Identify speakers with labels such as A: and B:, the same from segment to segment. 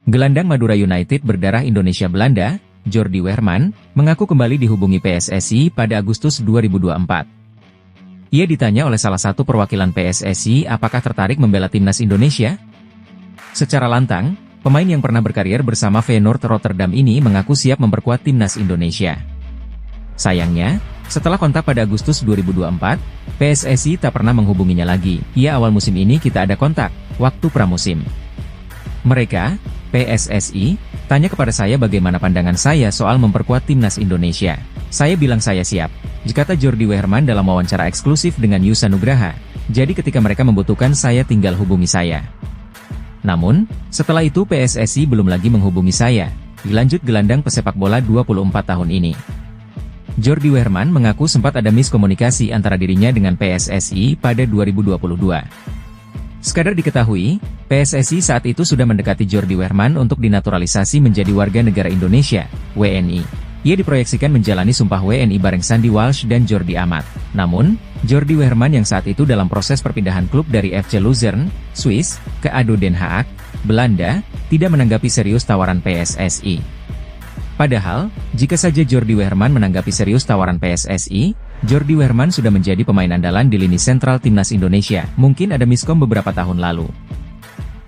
A: Gelandang Madura United berdarah Indonesia Belanda, Jordi Weerman, mengaku kembali dihubungi PSSI pada Agustus 2024. Ia ditanya oleh salah satu perwakilan PSSI apakah tertarik membela timnas Indonesia. Secara lantang, pemain yang pernah berkarier bersama Feyenoord Rotterdam ini mengaku siap memperkuat timnas Indonesia. Sayangnya, setelah kontak pada Agustus 2024, PSSI tak pernah menghubunginya lagi. Ia awal musim ini kita ada kontak, waktu pramusim. Mereka, PSSI, tanya kepada saya bagaimana pandangan saya soal memperkuat timnas Indonesia. Saya bilang saya siap, kata Jordi Weerman dalam wawancara eksklusif dengan Yusa Nugraha. Jadi ketika mereka membutuhkan saya tinggal hubungi saya. Namun, setelah itu PSSI belum lagi menghubungi saya, dilanjut gelandang pesepak bola 24 tahun ini. Jordi Weerman mengaku sempat ada miskomunikasi antara dirinya dengan PSSI pada 2022. Sekadar diketahui, PSSI saat itu sudah mendekati Jordi Weerman untuk dinaturalisasi menjadi warga negara Indonesia, WNI. Ia diproyeksikan menjalani sumpah WNI bareng Sandy Walsh dan Jordi Amat. Namun, Jordi Weerman yang saat itu dalam proses perpindahan klub dari FC Luzern, Swiss, ke ADO Den Haag, Belanda, tidak menanggapi serius tawaran PSSI. Padahal, jika saja Jordi Weerman menanggapi serius tawaran PSSI, Jordi Weerman sudah menjadi pemain andalan di lini sentral timnas Indonesia. Mungkin ada miskom beberapa tahun lalu.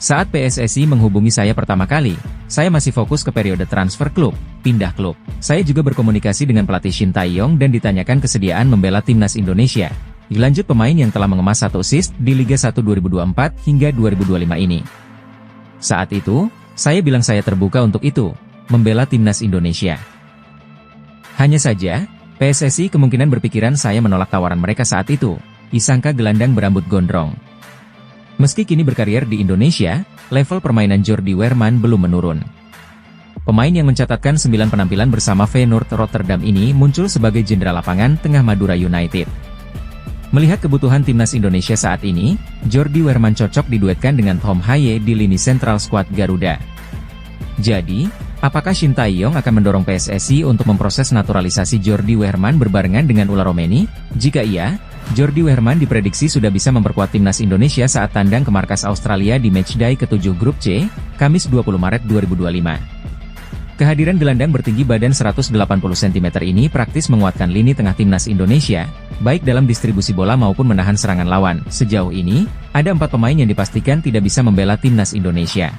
A: Saat PSSI menghubungi saya pertama kali, saya masih fokus ke periode transfer klub, pindah klub. Saya juga berkomunikasi dengan pelatih Shin Tae-yong dan ditanyakan kesediaan membela timnas Indonesia. Dilanjut pemain yang telah mengemas 1 assist di Liga 1 2024 hingga 2025 ini. Saat itu, saya bilang saya terbuka untuk itu, membela timnas Indonesia. Hanya saja, PSSI kemungkinan berpikiran saya menolak tawaran mereka saat itu, disangka gelandang berambut gondrong. Meski kini berkarier di Indonesia, level permainan Jordi Weerman belum menurun. Pemain yang mencatatkan 9 penampilan bersama Feyenoord Rotterdam ini muncul sebagai jenderal lapangan tengah Madura United. Melihat kebutuhan timnas Indonesia saat ini, Jordi Weerman cocok diduetkan dengan Tom Haye di lini sentral skuad Garuda. Jadi, apakah Shin Tae-yong akan mendorong PSSI untuk memproses naturalisasi Jordi Weerman berbarengan dengan Ula Romeni? Jika iya, Jordi Weerman diprediksi sudah bisa memperkuat timnas Indonesia saat tandang ke markas Australia di matchday ke-7 Grup C, Kamis 20 Maret 2025. Kehadiran gelandang bertinggi badan 180 cm ini praktis menguatkan lini tengah timnas Indonesia, baik dalam distribusi bola maupun menahan serangan lawan. Sejauh ini, ada 4 pemain yang dipastikan tidak bisa membela timnas Indonesia.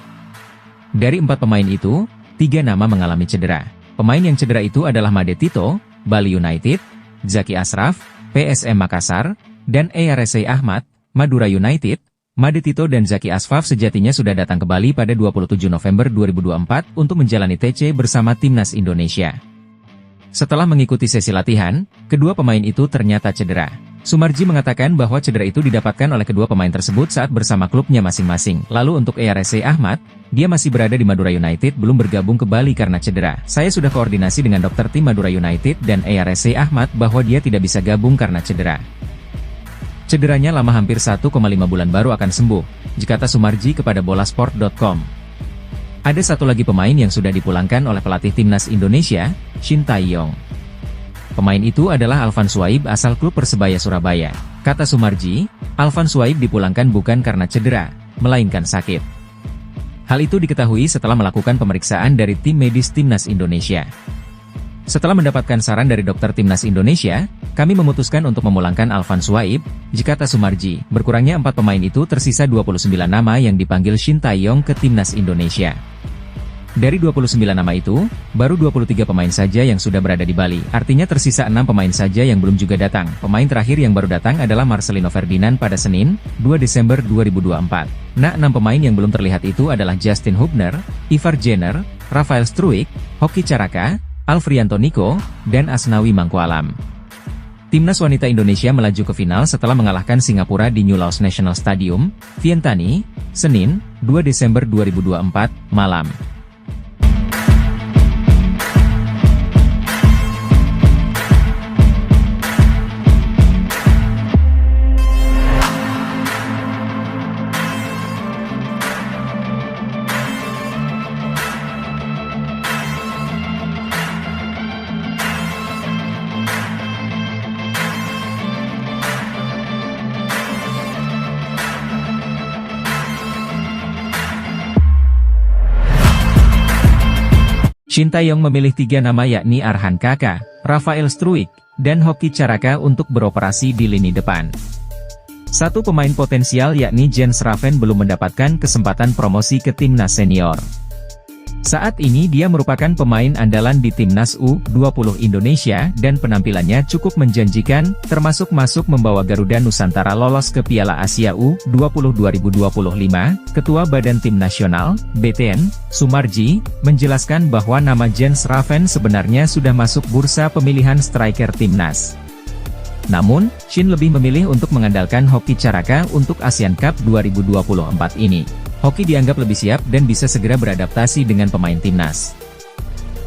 A: Dari 4 pemain itu, 3 nama mengalami cedera. Pemain yang cedera itu adalah Made Tito, Bali United, Zaki Ashraf, PSM Makassar, dan Eyarese Ahmad, Madura United. Made Tito dan Zaki Ashraf sejatinya sudah datang ke Bali pada 27 November 2024 untuk menjalani TC bersama timnas Indonesia. Setelah mengikuti sesi latihan, kedua pemain itu ternyata cedera. Sumarji mengatakan bahwa cedera itu didapatkan oleh kedua pemain tersebut saat bersama klubnya masing-masing. Lalu untuk Eyarese Ahmad, dia masih berada di Madura United belum bergabung ke Bali karena cedera. Saya sudah koordinasi dengan dokter tim Madura United dan Eyarese Ahmad bahwa dia tidak bisa gabung karena cedera. Cederanya lama hampir 1,5 bulan baru akan sembuh, kata Sumarji kepada bolasport.com. Ada satu lagi pemain yang sudah dipulangkan oleh pelatih timnas Indonesia, Shin Tae-yong. Pemain itu adalah Alvan Suaib asal klub Persebaya Surabaya. Kata Sumarji, Alvan Suaib dipulangkan bukan karena cedera, melainkan sakit. Hal itu diketahui setelah melakukan pemeriksaan dari tim medis timnas Indonesia. Setelah mendapatkan saran dari dokter timnas Indonesia, kami memutuskan untuk memulangkan Alvan Suaib, kata Sumarji. Berkurangnya 4 pemain itu tersisa 29 nama yang dipanggil Shin Tae-yong ke timnas Indonesia. Dari 29 nama itu, baru 23 pemain saja yang sudah berada di Bali. Artinya tersisa 6 pemain saja yang belum juga datang. Pemain terakhir yang baru datang adalah Marcelino Ferdinand pada Senin, 2 Desember 2024. Nah, 6 pemain yang belum terlihat itu adalah Justin Hubner, Ivar Jenner, Rafael Struijk, Hoki Caraka, Alfrianto Niko, dan Asnawi Mangkualam. Timnas wanita Indonesia melaju ke final setelah mengalahkan Singapura di New Laos National Stadium, Vientiane, Senin, 2 Desember 2024, malam. Shin Tae-yong memilih 3 nama yakni Arhan Kaka, Rafael Struijk, dan Hoki Caraka untuk beroperasi di lini depan. Satu pemain potensial yakni Jens Raven belum mendapatkan kesempatan promosi ke timnas senior. Saat ini dia merupakan pemain andalan di timnas U20 Indonesia dan penampilannya cukup menjanjikan, termasuk masuk membawa Garuda Nusantara lolos ke Piala Asia U20 2025. Ketua Badan Tim Nasional, BTN, Sumarji, menjelaskan bahwa nama Jens Raven sebenarnya sudah masuk bursa pemilihan striker timnas. Namun, Shin lebih memilih untuk mengandalkan Hoki Caraka untuk Asian Cup 2024 ini. Hoki dianggap lebih siap dan bisa segera beradaptasi dengan pemain timnas.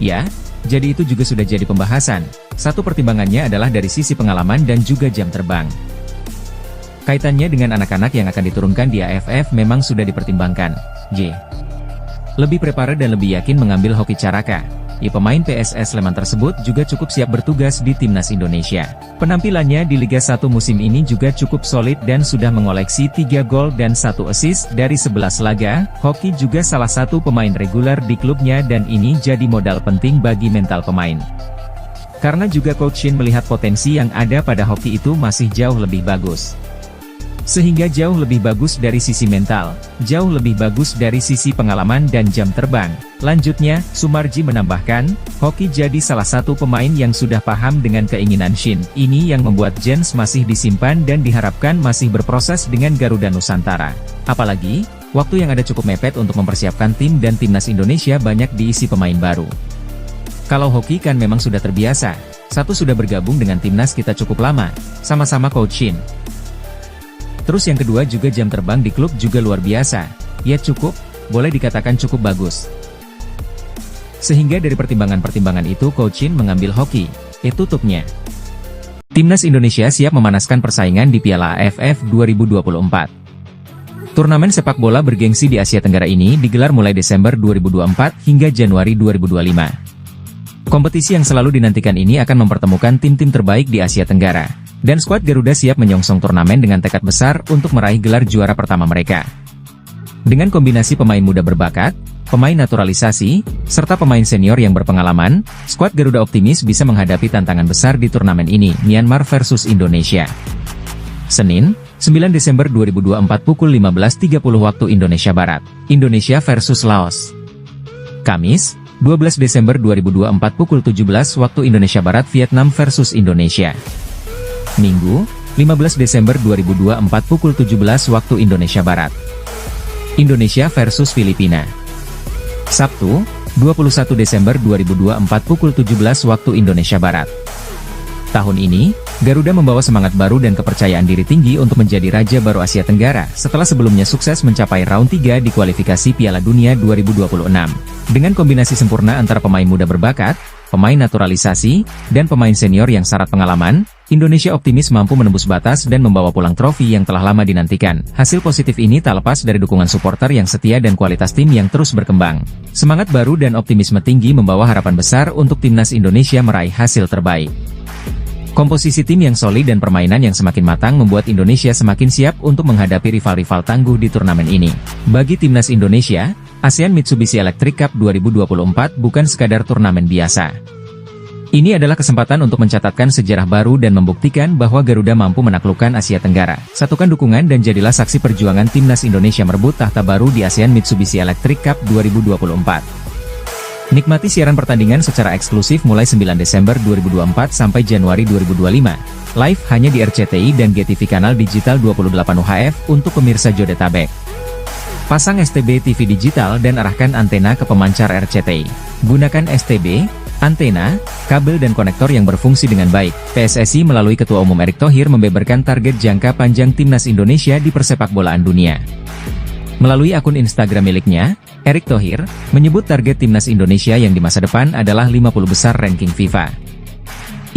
A: Ya, jadi itu juga sudah jadi pembahasan. Satu pertimbangannya adalah dari sisi pengalaman dan juga jam terbang. Kaitannya dengan anak-anak yang akan diturunkan di AFF memang sudah dipertimbangkan. Lebih prepare dan lebih yakin mengambil Hoki Caraka. Pemain PSS Sleman tersebut juga cukup siap bertugas di timnas Indonesia. Penampilannya di Liga 1 musim ini juga cukup solid dan sudah mengoleksi 3 gol dan 1 assist dari 11 laga. Hoki juga salah satu pemain reguler di klubnya dan ini jadi modal penting bagi mental pemain. Karena juga Coach Shin melihat potensi yang ada pada Hoki itu masih jauh lebih bagus. Sehingga jauh lebih bagus dari sisi mental, jauh lebih bagus dari sisi pengalaman dan jam terbang. Lanjutnya, Sumarji menambahkan, Hoki jadi salah satu pemain yang sudah paham dengan keinginan Shin. Ini yang membuat Jens masih disimpan dan diharapkan masih berproses dengan Garuda Nusantara. Apalagi, waktu yang ada cukup mepet untuk mempersiapkan tim dan timnas Indonesia banyak diisi pemain baru. Kalau Hoki kan memang sudah terbiasa, satu sudah bergabung dengan timnas kita cukup lama, sama-sama Coach Shin. Terus yang kedua juga jam terbang di klub juga luar biasa, ya cukup, boleh dikatakan cukup bagus. Sehingga dari pertimbangan-pertimbangan itu Coach Shin mengambil Hoki, tutupnya. Timnas Indonesia siap memanaskan persaingan di Piala AFF 2024. Turnamen sepak bola bergengsi di Asia Tenggara ini digelar mulai Desember 2024 hingga Januari 2025. Kompetisi yang selalu dinantikan ini akan mempertemukan tim-tim terbaik di Asia Tenggara. Dan skuad Garuda siap menyongsong turnamen dengan tekad besar untuk meraih gelar juara pertama mereka. Dengan kombinasi pemain muda berbakat, pemain naturalisasi, serta pemain senior yang berpengalaman, skuad Garuda optimis bisa menghadapi tantangan besar di turnamen ini, Myanmar versus Indonesia. Senin, 9 Desember 2024 pukul 15.30 waktu Indonesia Barat, Indonesia versus Laos. Kamis, 12 Desember 2024 pukul 17 waktu Indonesia Barat, Vietnam versus Indonesia. Minggu, 15 Desember 2024 pukul 17 waktu Indonesia Barat, Indonesia versus Filipina. Sabtu, 21 Desember 2024 pukul 17 waktu Indonesia Barat. Tahun ini, Garuda membawa semangat baru dan kepercayaan diri tinggi untuk menjadi raja baru Asia Tenggara setelah sebelumnya sukses mencapai round 3 di kualifikasi Piala Dunia 2026. Dengan kombinasi sempurna antara pemain muda berbakat, pemain naturalisasi, dan pemain senior yang syarat pengalaman, Indonesia optimis mampu menembus batas dan membawa pulang trofi yang telah lama dinantikan. Hasil positif ini tak lepas dari dukungan supporter yang setia dan kualitas tim yang terus berkembang. Semangat baru dan optimisme tinggi membawa harapan besar untuk timnas Indonesia meraih hasil terbaik. Komposisi tim yang solid dan permainan yang semakin matang membuat Indonesia semakin siap untuk menghadapi rival-rival tangguh di turnamen ini. Bagi timnas Indonesia, ASEAN Mitsubishi Electric Cup 2024 bukan sekadar turnamen biasa. Ini adalah kesempatan untuk mencatatkan sejarah baru dan membuktikan bahwa Garuda mampu menaklukkan Asia Tenggara. Satukan dukungan dan jadilah saksi perjuangan timnas Indonesia merebut tahta baru di ASEAN Mitsubishi Electric Cup 2024. Nikmati siaran pertandingan secara eksklusif mulai 9 Desember 2024 sampai Januari 2025. Live hanya di RCTI dan GTV Kanal Digital 28 UHF untuk pemirsa Jabodetabek. Pasang STB TV digital dan arahkan antena ke pemancar RCTI. Gunakan STB, antena, kabel dan konektor yang berfungsi dengan baik. PSSI melalui Ketua Umum Erick Thohir membeberkan target jangka panjang timnas Indonesia di persepakbolaan dunia. Melalui akun Instagram miliknya, Erick Thohir menyebut target timnas Indonesia yang di masa depan adalah 50 besar ranking FIFA.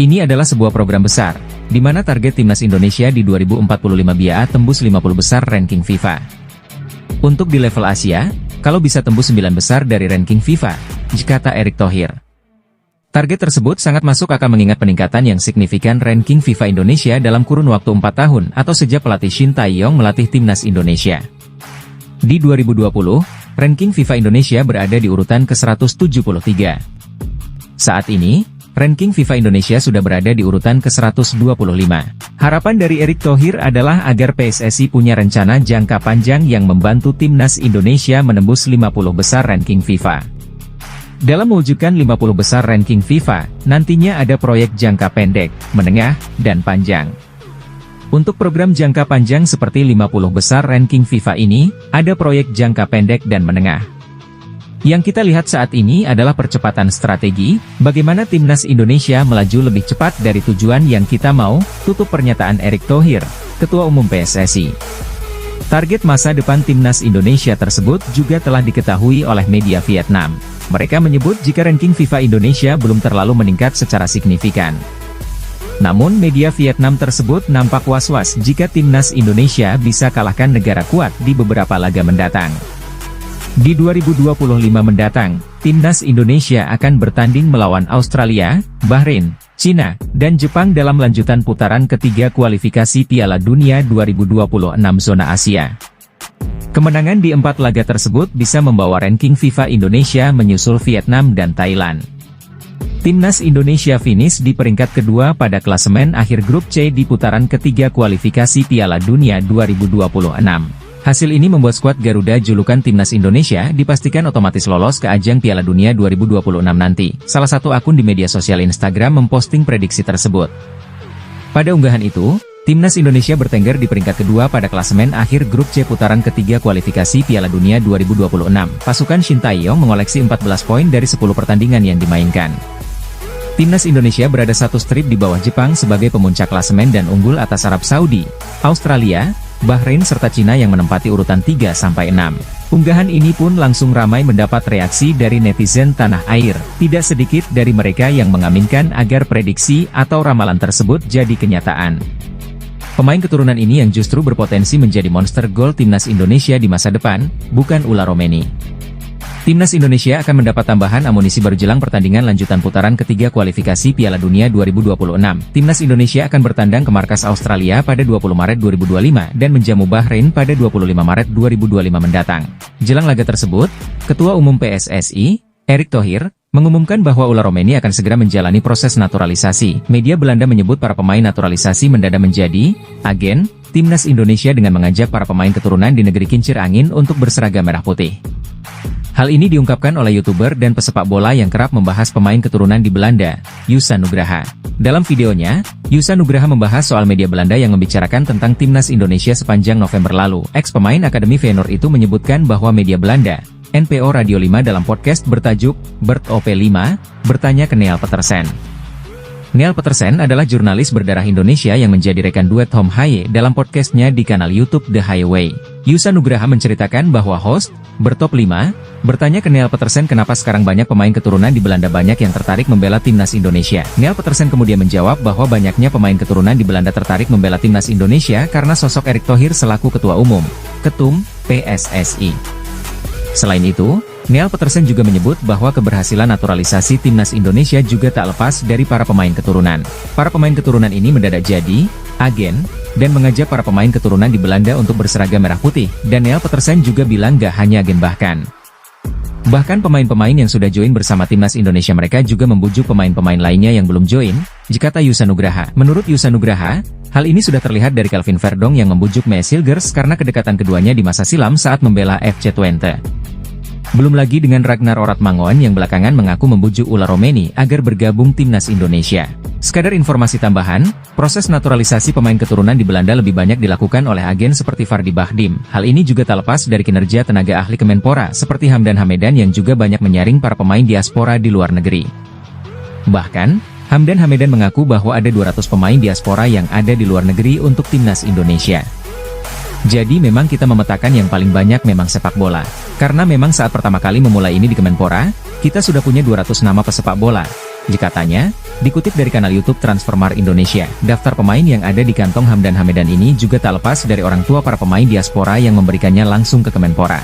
A: Ini adalah sebuah program besar, di mana target timnas Indonesia di 2045 BA tembus 50 besar ranking FIFA. Untuk di level Asia, kalau bisa tembus 9 besar dari ranking FIFA, kata Erick Thohir. Target tersebut sangat masuk akal mengingat peningkatan yang signifikan ranking FIFA Indonesia dalam kurun waktu 4 tahun atau sejak pelatih Shin Tae-yong melatih timnas Indonesia. Di 2020, ranking FIFA Indonesia berada di urutan ke-173. Saat ini, ranking FIFA Indonesia sudah berada di urutan ke-125. Harapan dari Erick Thohir adalah agar PSSI punya rencana jangka panjang yang membantu timnas Indonesia menembus 50 besar ranking FIFA. Dalam mewujudkan 50 besar ranking FIFA, nantinya ada proyek jangka pendek, menengah, dan panjang. Untuk program jangka panjang seperti 50 besar ranking FIFA ini, ada proyek jangka pendek dan menengah. Yang kita lihat saat ini adalah percepatan strategi, bagaimana timnas Indonesia melaju lebih cepat dari tujuan yang kita mau, tutup pernyataan Erick Thohir, Ketua Umum PSSI. Target masa depan timnas Indonesia tersebut juga telah diketahui oleh media Vietnam. Mereka menyebut jika ranking FIFA Indonesia belum terlalu meningkat secara signifikan. Namun media Vietnam tersebut nampak was-was jika timnas Indonesia bisa kalahkan negara kuat di beberapa laga mendatang. Di 2025 mendatang, timnas Indonesia akan bertanding melawan Australia, Bahrain, Cina, dan Jepang dalam lanjutan putaran ketiga kualifikasi Piala Dunia 2026 zona Asia. Kemenangan di 4 laga tersebut bisa membawa ranking FIFA Indonesia menyusul Vietnam dan Thailand. Timnas Indonesia finish di peringkat kedua pada klasemen akhir grup C di putaran ketiga kualifikasi Piala Dunia 2026. Hasil ini membuat skuad Garuda julukan Timnas Indonesia dipastikan otomatis lolos ke ajang Piala Dunia 2026 nanti. Salah satu akun di media sosial Instagram memposting prediksi tersebut. Pada unggahan itu, Timnas Indonesia bertengger di peringkat kedua pada klasemen akhir grup C putaran ketiga kualifikasi Piala Dunia 2026. Pasukan Shin Tae-yong mengoleksi 14 poin dari 10 pertandingan yang dimainkan. Timnas Indonesia berada satu strip di bawah Jepang sebagai pemuncak klasemen dan unggul atas Arab Saudi, Australia, Bahrain serta Cina yang menempati urutan 3-6. Unggahan ini pun langsung ramai mendapat reaksi dari netizen tanah air. Tidak sedikit dari mereka yang mengaminkan agar prediksi atau ramalan tersebut jadi kenyataan. Pemain keturunan ini yang justru berpotensi menjadi monster gol timnas Indonesia di masa depan, bukan ular Romeni. Timnas Indonesia akan mendapat tambahan amunisi baru jelang pertandingan lanjutan putaran ketiga kualifikasi Piala Dunia 2026. Timnas Indonesia akan bertandang ke markas Australia pada 20 Maret 2025 dan menjamu Bahrain pada 25 Maret 2025 mendatang. Jelang laga tersebut, Ketua Umum PSSI, Erick Thohir, mengumumkan bahwa ular Romeni akan segera menjalani proses naturalisasi. Media Belanda menyebut para pemain naturalisasi mendadak menjadi agen Timnas Indonesia dengan mengajak para pemain keturunan di negeri kincir angin untuk berseragam merah putih. Hal ini diungkapkan oleh YouTuber dan pesepak bola yang kerap membahas pemain keturunan di Belanda, Yusa Nugraha. Dalam videonya, Yusa Nugraha membahas soal media Belanda yang membicarakan tentang timnas Indonesia sepanjang November lalu. Ex-pemain Akademi Feyenoord itu menyebutkan bahwa media Belanda, NPO Radio 5 dalam podcast bertajuk Bert OP5, bertanya ke Neal Petersen. Neal Petersen adalah jurnalis berdarah Indonesia yang menjadi rekan duet Tom Haye dalam podcastnya di kanal YouTube The Highway. Yusa Nugraha menceritakan bahwa host, Bertop 5, bertanya ke Neal Petersen kenapa sekarang banyak pemain keturunan di Belanda banyak yang tertarik membela timnas Indonesia. Neal Petersen kemudian menjawab bahwa banyaknya pemain keturunan di Belanda tertarik membela timnas Indonesia karena sosok Erick Thohir selaku Ketua Umum, Ketum, PSSI. Selain itu, Neal Petersen juga menyebut bahwa keberhasilan naturalisasi timnas Indonesia juga tak lepas dari para pemain keturunan. Para pemain keturunan ini mendadak jadi agen dan mengajak para pemain keturunan di Belanda untuk berseragam merah putih, dan Neal Petersen juga bilang gak hanya agen bahkan pemain-pemain yang sudah join bersama timnas Indonesia mereka juga membujuk pemain-pemain lainnya yang belum join, kata Yusa Nugraha. Menurut Yusa Nugraha, hal ini sudah terlihat dari Calvin Verdong yang membujuk Mees Hilgers karena kedekatan keduanya di masa silam saat membela FC Twente. Belum lagi dengan Ragnar Oratmangoen yang belakangan mengaku membujuk ular Romeni agar bergabung timnas Indonesia. Sekadar informasi tambahan, proses naturalisasi pemain keturunan di Belanda lebih banyak dilakukan oleh agen seperti Fardi Bahdim. Hal ini juga tak lepas dari kinerja tenaga ahli Kemenpora seperti Hamdan Hamedan yang juga banyak menyaring para pemain diaspora di luar negeri. Bahkan, Hamdan Hamedan mengaku bahwa ada 200 pemain diaspora yang ada di luar negeri untuk timnas Indonesia. Jadi memang kita memetakan yang paling banyak memang sepak bola. Karena memang saat pertama kali memulai ini di Kemenpora, kita sudah punya 200 nama pesepak bola. Katanya, dikutip dari kanal YouTube Transfermarkt Indonesia, daftar pemain yang ada di kantong Hamdan Hamedan ini juga tak lepas dari orang tua para pemain diaspora yang memberikannya langsung ke Kemenpora.